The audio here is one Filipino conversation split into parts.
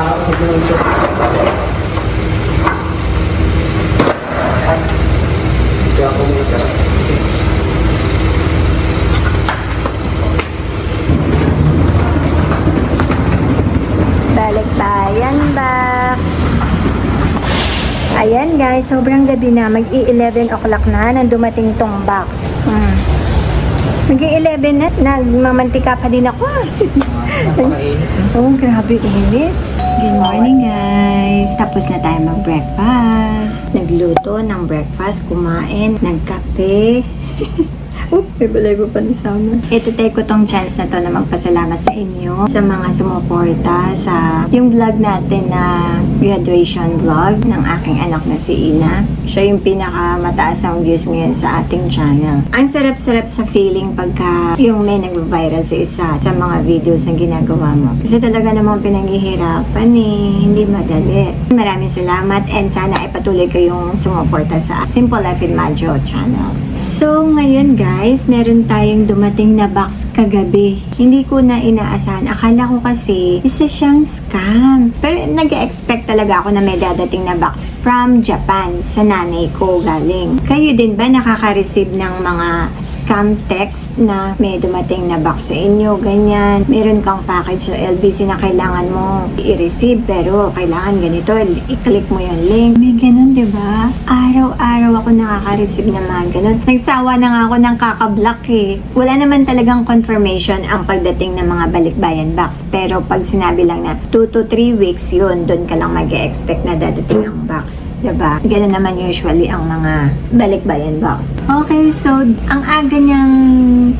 Sabi mo ito. Kaya ako muna sa... Balikbayan box. Ayan guys, sobrang gabi na. Mag-i-11 o'clock na nang dumating tong box. Mag-i-11 na. Nagmamantika pa din ako. Oh, grabe init. Good morning guys. Tapos na tayo mag-breakfast. Nagluto ng breakfast, kumain, nagkape. May balay pa ni Summer. Ito-take ko tong chance na to na magpasalamat sa inyo sa mga sumuporta sa yung vlog natin na graduation vlog ng aking anak na si Ina. Siya yung pinakamataas ang views ngayon sa ating channel. Ang sarap-sarap sa feeling pagka yung may nag-viral sa isa sa mga videos na ginagawa mo. Kasi talaga namang pinaghihirapan hindi madali. Maraming salamat and sana ay patuloy kayong sumuporta sa Simple Life in Maggio channel. So ngayon guys, meron tayong dumating na box kagabi. Hindi ko na inaasahan. Akala ko kasi isa siyang scam. Pero nag-expect talaga ako na may dadating na box from Japan sa nanay ko galing. Kayo din ba nakaka-receive ng mga scam text na may dumating na box sa inyo? Ganyan. Meron kang package sa LBC na kailangan mo i-receive pero kailangan ganito. I-click mo yung link. May ganun, diba? Araw-araw ako nakaka-receive ng mga ganun. Nagsawa na nga ako ng kakablock Wala naman talagang confirmation ang pagdating ng mga balikbayan box. Pero pag sinabi lang na 2 to 3 weeks yun, doon ka lang mag-expect na dadating ang box. Diba? Ganun naman usually ang mga balikbayan box. Okay, so ang aga niyang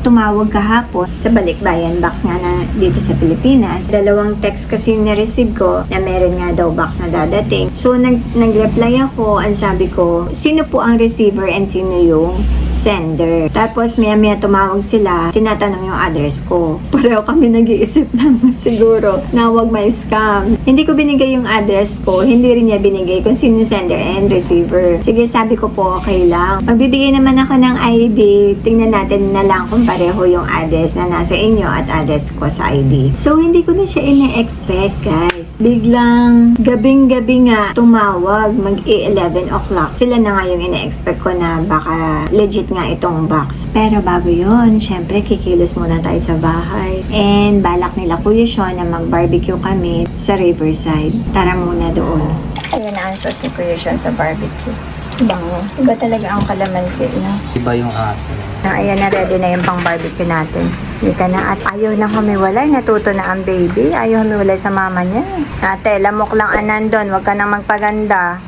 tumawag kahapon sa balikbayan box nga na dito sa Pilipinas. 2 text kasi na-receive ko na meron nga daw box na dadating. So nag-reply ako, ang sabi ko, sino po ang receiver and sino yung sender. Tapos maya tumawag sila, tinatanong yung address ko. Pareho kami nag-iisip naman siguro na wag may scam. Hindi ko binigay yung address ko, hindi rin niya binigay kung sino sender and receiver. Sige, sabi ko po, okay lang. Magbibigay naman ako ng ID, tingnan natin na lang kung pareho yung address na nasa inyo at address ko sa ID. So, hindi ko na siya ine-expect, guys. Biglang, gabing-gabi nga, tumawag, mag-11 o'clock. Sila na nga yung ine-expect ko na baka legit nga itong box. Pero bago yun, syempre, kikilos muna tayo sa bahay. And, balak nila Kuya Sean na mag-barbecue kami sa Riverside. Tara muna doon. Ayan na ang sauce ni Kuya Sean sa barbecue. Bango. Iba talaga ang kalamansi na. Iba yung aso. Ayan na, ready na yung pang barbecue natin. Hindi ka na at ayaw na humiwalay. Natuto na ang baby. Ayaw humiwalay sa mama niya. Ate, lamok lang anandon. Huwag ka na magpaganda.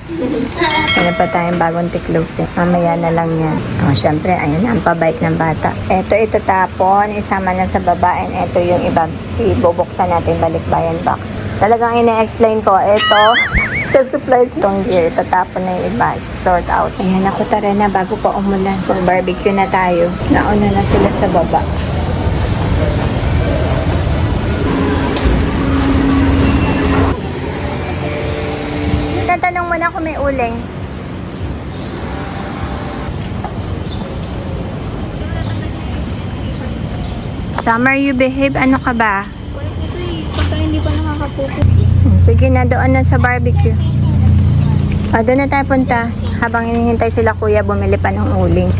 Ano pa tayong bagong tiklop. Mamaya na lang yan. Syempre, ayan na ang pabike ng bata. Ito tapon. Isama na sa baba. And ito yung iba. Ibubuksan natin balikbayan box. Talagang ina-explain ko. Ito, school supplies tong gear. Tatapon na yung iba. Sort out. Ayan ako, tara na bago pa umulan. Kung barbecue na tayo. Nauna na sila sa baba. Tatanong mo na kung may uling. Summer, you behave. Ano ka ba? Pagka hindi pa nakakapupo. Sige na, doon na sa barbecue. Doon na tayo punta. Habang hinihintay sila kuya, bumili pa ng uling.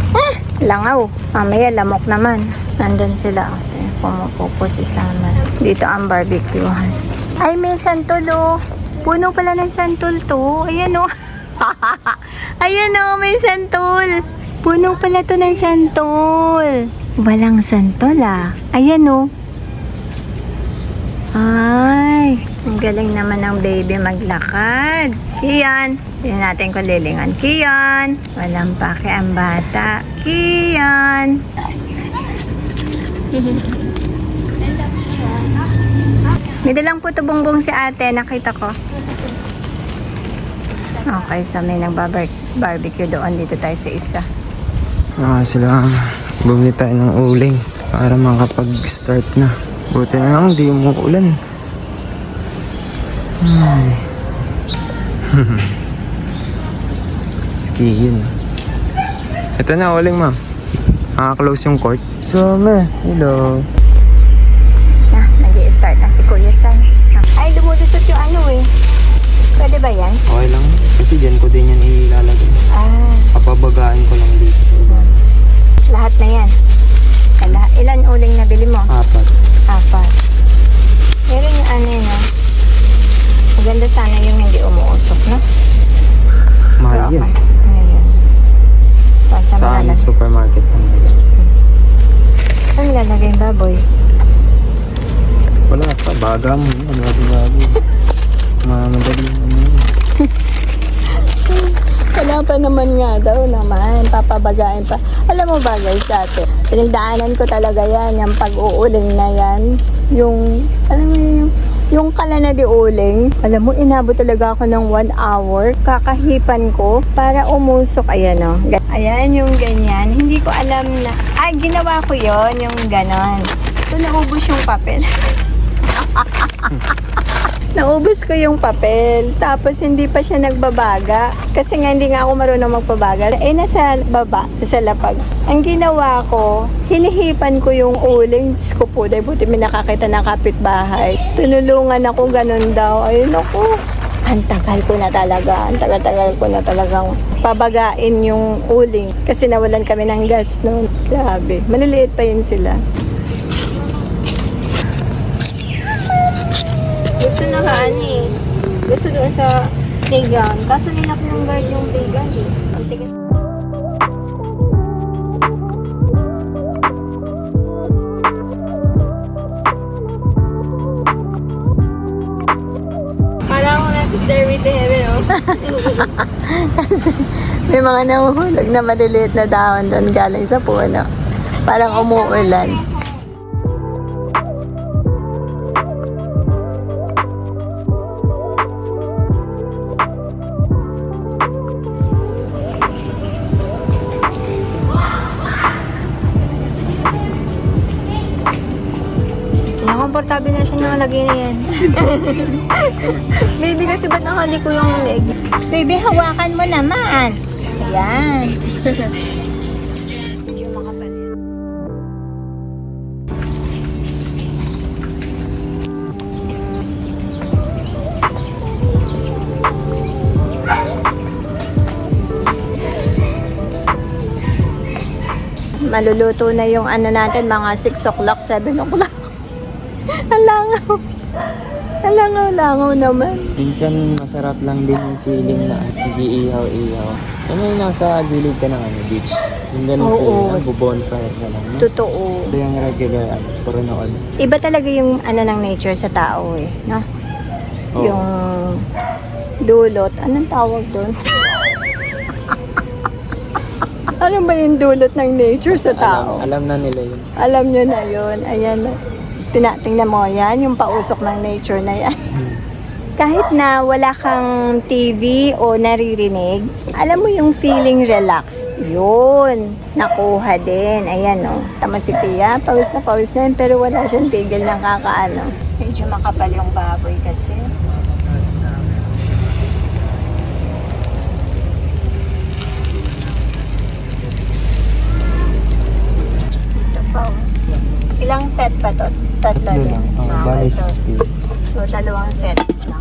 Langaw. Mamaya, lamok naman. Nandun sila. Pumupupo si Summer. Dito ang barbecuehan. Ay, may santol oh. Puno pala ng santol to. Ayan oh. Ayan oh, may santol. Puno pala to ng santol. Walang santol ah. Ayan oh. Ay, ang galing naman ng baby maglakad. Kian. Tingnan natin kung lilingan. Kian. Walang pake ang bata. Kian. May dalang puto bongbong si ate. Nakita ko. Okay, so may nagbabarbecue doon. Dito tayo sa isa. Sila bumili tayo ng uling para makapag-start na. Buti na lang, di umuulan. Skiing. Ito na, uling ma'am. Close yung court. Summer, hello. Nag-i-start na si Kuya San. Ay, lumulusot yung ano eh. Maganda sana yung hindi umuusok, no? Mahal yan. Ngayon. Saan Malalagay. supermarket naman? Saan nilalagay yung baboy? Wala pa, baga mo. Bago. Madali naman. Wala pa naman nga daw naman. Papabagain pa. Alam mo ba guys, dati, pinagdaanan ko talaga yan. Yung pag-uuling na yan. Yung, alam mo yung kala na di uling. Alam mo, inabot talaga ako ng 1 hour. Kakahipan ko para umusok. Ayan o. Ayan yung ganyan. Hindi ko alam na, ginawa ko yon yung ganon. So, naubos yung papel. Naubos ko yung papel. Tapos hindi pa siya nagbabaga. Kasi nga hindi nga ako marunong magpabaga. Nasa baba, sa lapag. Ang ginawa ko, hinihipan ko yung uling. Diyos ko po, dahil buti may nakakita ng kapitbahay. Tunulungan ako, ganun daw. Ayun ako. Ang tagal ko na talaga. Ang tagal-tagal ko na talagang pabagain yung uling. Kasi nawalan kami ng gas noon. Grabe. Maliliit pa yun sila. Gusto Gusto doon sa playground. Kaso nilak ng guard yung playground eh. Ang tigas. Parang ako nasa stairway to heaven, oh. Kasi may mga nahuhulog na maliliit na dahon doon galing sa puno. Parang umuulan. Komportable na siya nakalagay na yan. Baby, kasi ba't nakaliko yung leg? Baby, hawakan mo naman. Ayan. Medyo makapal yan. Maluluto na yung ano natin, mga 6 o'clock, 7 o'clock. Alangaw. Alangaw-langaw naman. Minsan masarap lang din yung feeling na nag-iihaw-ihaw. Ano yung nasa gilid ka ng beach? Yung ganun feeling, bubonfire ka lang. No? Totoo. Ito yung regular, puro noon. Iba talaga yung ano ng nature sa tao eh, no? Oo. Yung dulot. Anong tawag doon? Ano ba yung dulot ng nature sa tao? Alam na nila yun. Alam nyo na yun. Ayan. Tingnan mo yan, yung pausok ng nature na yan. Kahit na wala kang TV o naririnig, alam mo yung feeling relaxed. Yun, nakuha din. Ayan o. Tama si Tia, pawis na yun, pero wala siyang tigil ng kakaano. Medyo makapal yung baboy kasi. Ito pa o. Ilang set pa to? Tatlo din. lang. Okay, Bali so, 6 feet. so, 2 sets lang.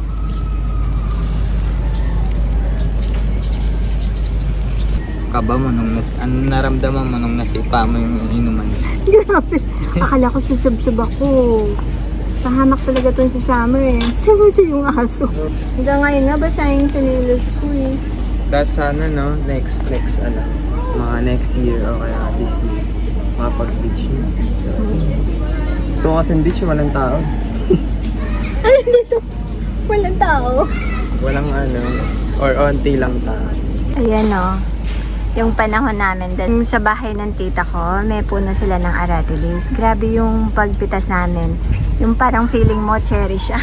Kaba mo nung ano naramdaman mo nung nasipa mo yung inuman? Grabe. Akala ko susubsub ako. Pahamak talaga to sa summer eh. Sinusi yung aso. Hanggang ngayon nga, basahin sa nilos ko eh. That's sana no, next ano, mga next year o kaya this year. Mapag-beach yun. So kasi beach, walang tao. Ano dito? Walang tao. Walang ano, or onti lang tao. Ayan o. Yung panahon namin dun sa bahay ng tita ko, may puno sila ng aratilis. Grabe yung pagpitas namin. Yung parang feeling mo, cherry siya.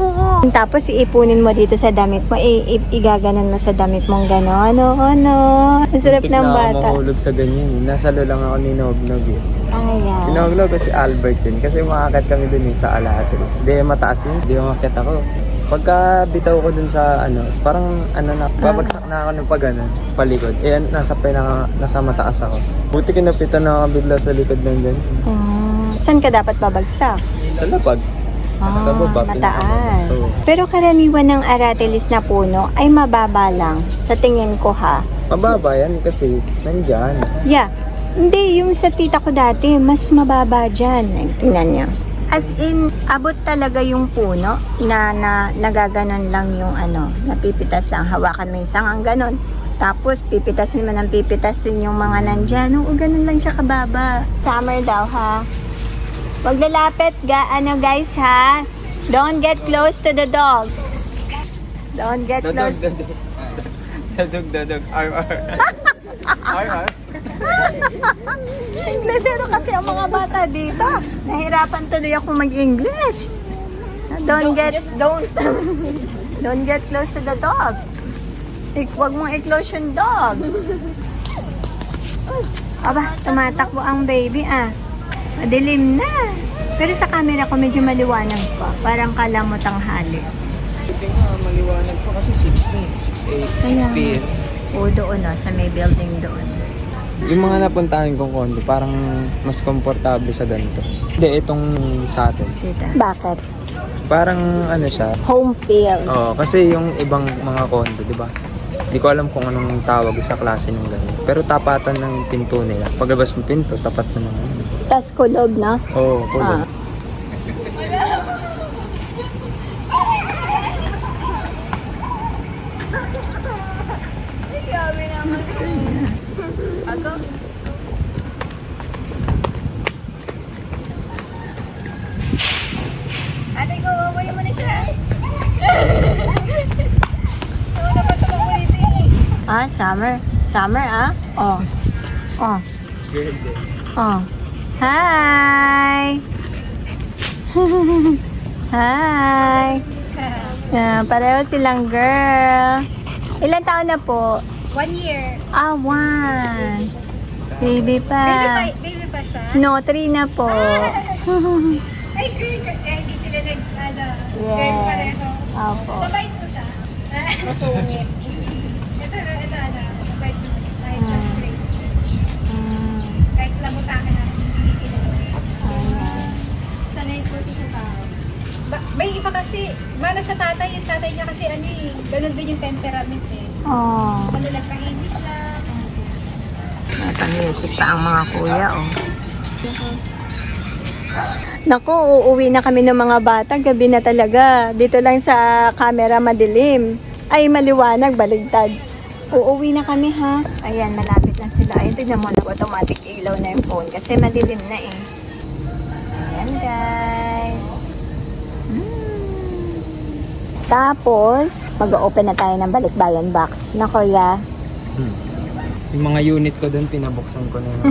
Oo. Tapos iipunin mo dito sa damit mo, igaganan mo sa damit mong gano'n. Ano. Ang sarap ng bata. Ako mahulog sa ganyan. Nasalo lang ako ni Nognog eh. Ayan. Si Nognog kasi Albert yun. Kasi umaakat kami dun eh, sa Alateris. Hindi mataas yun. Hindi umakyat ako. Pagka bitaw ko dun sa ano, parang ano na, babagsak na ako ng pag ano, palikod. Eh, nasa mataas ako. Buti kinapitan na ako bigla sa likod ng ganyan. Saan ka dapat babagsak? Sa lapag. Sa baba, Mataas. Oo. Pero karaniwan ng aratilis na puno ay mababa lang. Sa tingin ko ha. Mababa yan kasi nandyan. Yeah. Hindi, yung sa tita ko dati, mas mababa dyan. Tingnan niyo. As in, abot talaga yung puno na nagaganon lang yung ano, napipitas lang. Hawakan mo yung sangang ganon. Tapos, pipitasin mo ng pipitasin yung mga nandyan. Oo, ganun lang siya kababa. Summer daw, ha? Huwag lalapit, guys, ha? Don't get close to the dog. Don't get close. Dadog. Ar. Inglesero kasi ang mga bata dito. Nahirapan tuloy ako mag-English. Don't get close to the dog. Huwag mong i-close yung dog. Aba, tumatakbo ang baby Madilim na. Pero sa camera ko medyo maliwanag pa. Parang kala mo tanghali. Ito nga, maliwanag pa kasi 6 p.m. O doon sa may building doon. Yung mga napuntahan kong condo, parang mas komportable sa ganito. Hindi, itong sa atin. Bakit? Parang ano siya. Home feels. Oo, kasi yung ibang mga condo, di ba? Hindi ko alam kung anong tawag sa klase ng ganun. Pero tapatan ng pinto nila. Paglabas mo pinto, tapat na naman. Tas kulog, no? Oo, kulog. Ate ko, waway mo na siya. Summer. Summer, Oh. Hi! Hi! Pareho silang girl. Ilan taon na po? 1 year. 1. Baby pa. Baby pa siya? No, 3 na po. Ay, girl. Hindi sila girl pareho. Opo. Mabait po siya. Masungit. Ito, mabait po siya. Kahit siya straight. Kahit labo sa akin na hindi sanay po siya sa tao. May iba kasi, mana sa tatay, yung tatay niya kasi ganun din yung temperament Oh. Madalang kahimik lang. Natamusik pa ang mga kuya, Naku, uuwi na kami ng mga bata. Gabi na talaga. Dito lang sa camera madilim. Ay, maliwanag, baligtad. Uuwi na kami, ha? Ayan, malapit na sila. Ayun, tignan mo, nag-automatic ilaw na yung phone kasi madilim na Ayan, guys. Tapos, mag-open na tayo ng balikbayan box. Na, kuya? Yung mga unit ko doon, pinabuksan ko na yung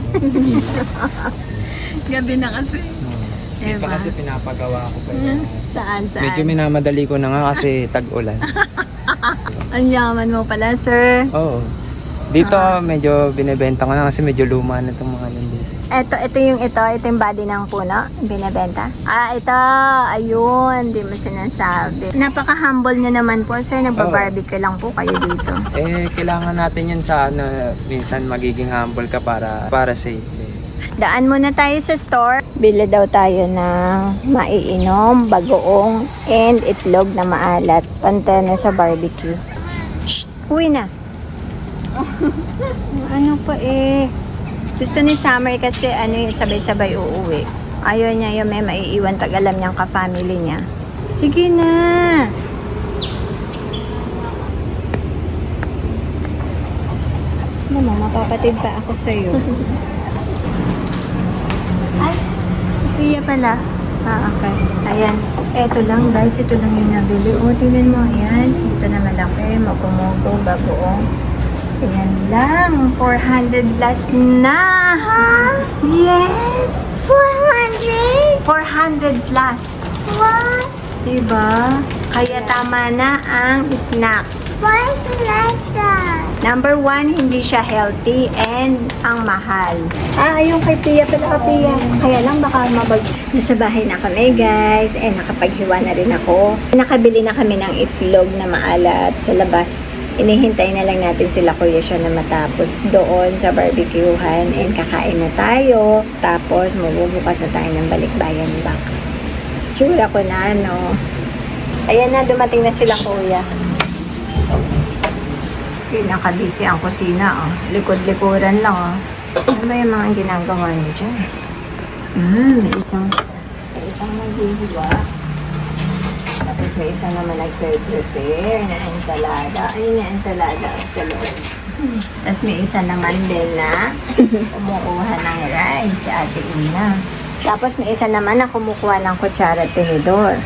Gabi na kasi. Ito kasi pinapagawa ko pa yun. Saan? Medyo minamadali ko na nga kasi tag-ulan. Ang yaman mo pala, sir. Oo. Dito medyo binebenta ko na kasi medyo luma na itong mga yun dito. Ito yung body ng puno, binebenta. Ito, ayun, di mo sinasabi. Napaka-humble nyo naman po, sir. Nagba-barbecue lang po kayo dito. Kailangan natin yun sa minsan magiging humble ka para safe. Daan muna tayo sa store. Bili daw tayo ng maiinom, bagoong, and itlog na maalat. Pantene sa barbecue. Shh! Uwi na! Ano pa Gusto ni Summer kasi yung sabay-sabay uuwi. Ayaw niya yung may maiiwan pag alam niyang ka-family niya. Sige na! Ano, mapapatid pa ako sa'yo. Ay, si Pia pala. Okay. Ayan. Eto lang guys, ito lang yung nabili. Tingnan mo, ayan. Ito na malaki, magumogo, bagoong. Ayan lang. 400 plus na. Yes! 400? 400 plus. What? Diba? Kaya tama na ang snacks. Why is it like that? Number 1, hindi siya healthy and ang mahal. Yung kay Pia pala, Pia. Kaya lang baka Nasa bahay na kami, guys. Nakapaghiwa na rin ako. Nakabili na kami ng itlog na maalat sa labas. Inihintay na lang natin sila Kuya siya na matapos doon sa barbecuehan and kakain na tayo. Tapos magbubukas na tayo ng balikbayan box. Tsura ko na, no? Ayan na, dumating na sila Kuya. Pinaka-busy ang kusina, Likod-likuran lang, Ano ba yung mga ginagawa niyo dyan? May isang naghihiwa. Tapos may isa naman nag-prepare na ensalada. Ayun yung ensalada sa loob. Tapos may isa naman din na kumukuha ng rice si Ate Ina. Tapos may isa naman na kumukuha ng kutsara at tinidor.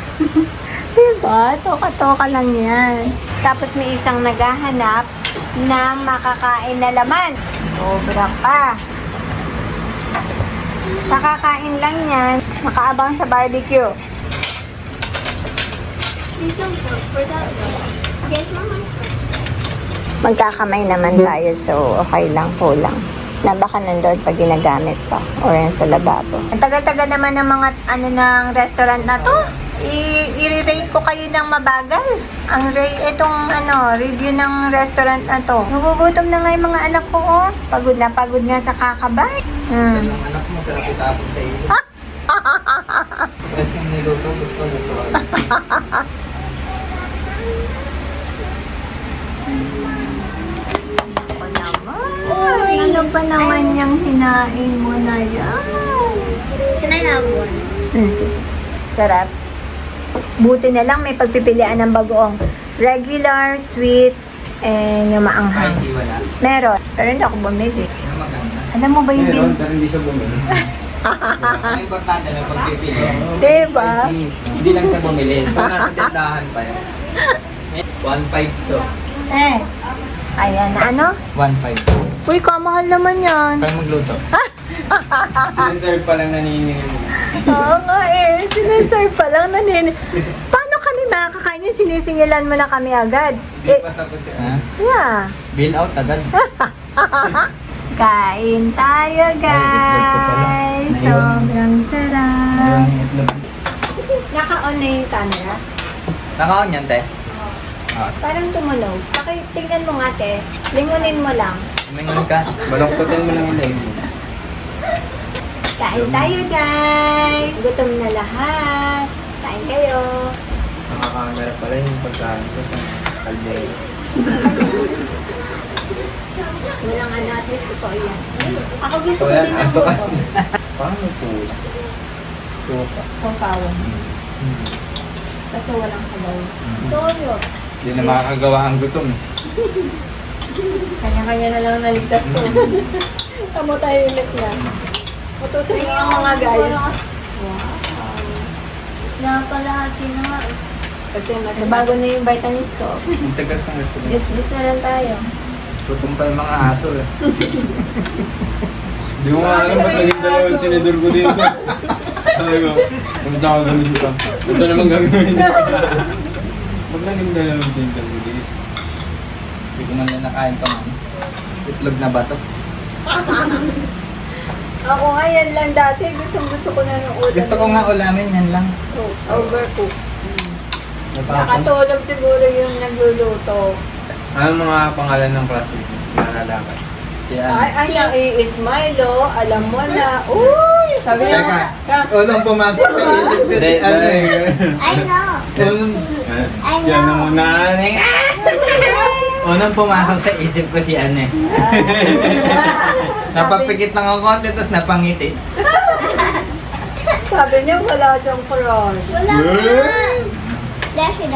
Diba? Toka-toka lang yan. Tapos may isang naghahanap ng makakain na laman. Sobra pa. Nakakain lang yan. Makaabang sa barbecue. There's no fork for that though. There's no fork. Magkakamay naman tayo, so okay lang po lang. Na baka nandun pag ginagamit pa or yan sa lababo. Ang tagal-tagal naman ng mga ng restaurant na to. I-rate ko kayo ng mabagal. Ang itong review ng restaurant na to. Nagugutom na nga yung mga anak ko, oh. Pagod nga sa kakabay. Ang anak mo, sarap itapon sa iyo. Tapos yung niluto, gusto lutuan. Ako naman. Ano ba naman yung hinain mo na yan? Can I have one? Sige. Sarap. Buti na lang may pagpipilian ng bagoong regular, sweet, and yung maanghang. Spicy wala. Meron. Pero hindi ako bumili. Ano maganda? Alam mo ba yung Meron, pero hindi siya bumili. Ang importante na pagpipili. Diba? Spicy. Hindi lang siya bumili. So, nasa tindahan pa yan. 1.5 so. Ayan, ano? 1.5. Uy, kamahal naman yan. Kayo magluto. Siniserve pa lang naniningil. Oo nga eh. Siniserve pa lang Paano kami makakain yung sinisingilan mo na kami agad? Hindi pa tapos yan. Ha? Yeah. Bill out agad. Kain tayo, guys. Sobrang sarap. Naka-on na yung camera. Naka-on yan, te? Parang tumunog. Tingnan mo nga, te. Lingunin mo lang. Umingon ka. Baloktotin mo lang ulit. Kain tayo, guys. Gutom na lahat. Kain kayo. Nakakamera pala yung pagkain ko sa kaldero. Walang ano, at least ko yan. Ako gusto So ko yan, din ng aso ka. buto. Paano po? Sopa. Sausawan. Kasi walang kabaw. Toyo. Hindi na makakagawa ang gutom. Kanya-kanya na lang naligtas ko. Tamo tayo ulit na. Utusan mo ang mga guys. Napalahati na nga. Kasi mas Bago na yung vitamins ko. Ang tagas ng restaurant. Just na lang tayo. Gutom pa yung mga aso eh. Hindi mo nga alam ba't naging dalawa yung tinidor ko dito. Sabi ko, pumunta ako ganun dito. Ito naman gagawin. Ba't naging dalawa yung tinidor ko dito? Hindi ko man lang nakain pa man. Itlog na ba to? Ako nga yan lang dati. Gusto ko na ng ulam. Gusto ko nga ulamin yan lang. Overcooked. Nakatulog siguro yung nagluluto. Ano mga pangalan ng classmate mo? Nakalakad. Si Ay, nai-smile, oh. Alam mo na. Uy! Sabi niya, Teka, unang pumasok sa isip ko si ano eh. I know. Si ano muna? Unang pumasok sa isip ko si Anne. Napapikit lang ako konti, tapos napangiti. Sabi niya wala siyang crush. Wala nga. Dashi.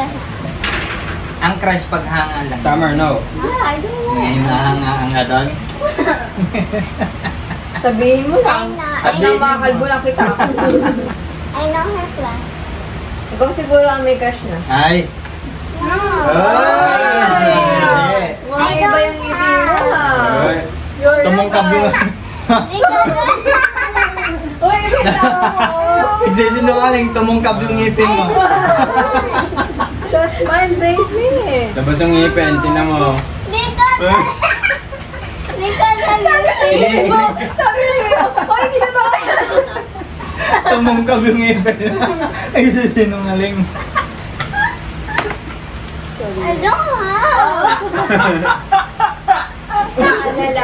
Ang crush paghanga lang. Summer, no. I don't know. Ngayon nahanga nga doon. Sabihin mo lang. Sabihin mo. Makakalbo na kita. I know her class. Ikaw siguro ang may crush na. Ay! No. Hindi. Mga iba yung ngiti mo ah. You're Tumungkab yung... Uy, bitaw mo. Nagsisinungaling, tumungkab yung ngipin mo. The smile, baby. Tapos ang ngipin, tinan mo. Because of your face. Sabi niya, oh, hindi na ba kaya? Tumungkab yung ngipin. Nagsisinungaling. I don't have. Naalala.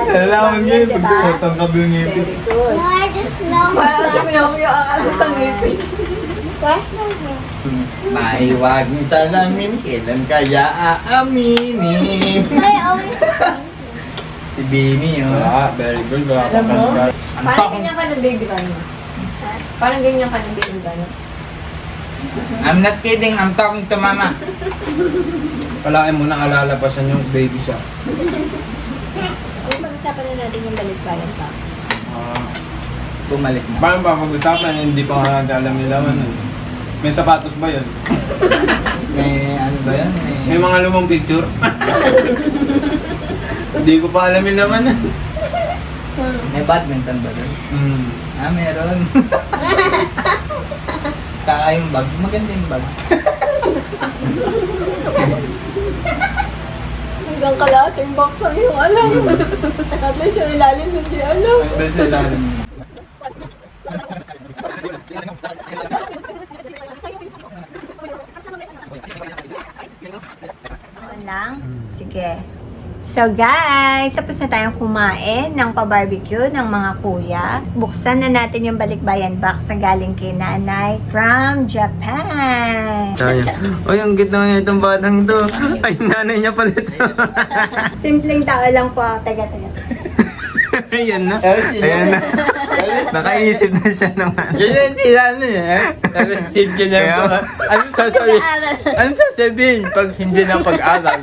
Salamat ngayon, pag tumungkab yung ngipin. Very good. No, I just know her Parang class. kuya ang asa sa ngipin. Crush na her. Maiwag sa namin, kailan kaya aaminin? I always Si Bini, oh. Ah, very good. Wala Alam mo? ka Ano Parang pa ganyan ka ng baby ba mo? Parang ganyan ka ng baby ba, no? I'm not kidding, I'm talking to mama. Palaki mo nang alalabasan yung baby siya. Ano pag-usapan na natin yung balikbayan box? Bumalik na. Paano ba pag-usapan? Hindi pa nga natin alam yung laman. May sapatos ba yun? May ano ba yan? May mga lumang picture? Hindi ko pa alam yung laman. May badminton ba doon? Meron. Saka yung bag. Maganda yung bag. Hanggang kalating box ang yung alam. At least yung ilalim hindi alam. Ay, sa ilalim. Lang? Sige. So guys, tapos na tayong kumain ng pa-barbecue ng mga kuya. Buksan na natin yung balikbayan box na galing kay nanay from Japan. Uy, ang gitna niya itong batang to. Ay, nanay niya pala ito. Simpleng tao lang po. Taga. Ayan na. Ayan na. Nakaisip na siya naman. Ganyan sila ano eh. Sabi, simple lang Kaya- po. Anong sasabihin? Anong sasabihin pag hindi na pag-aral?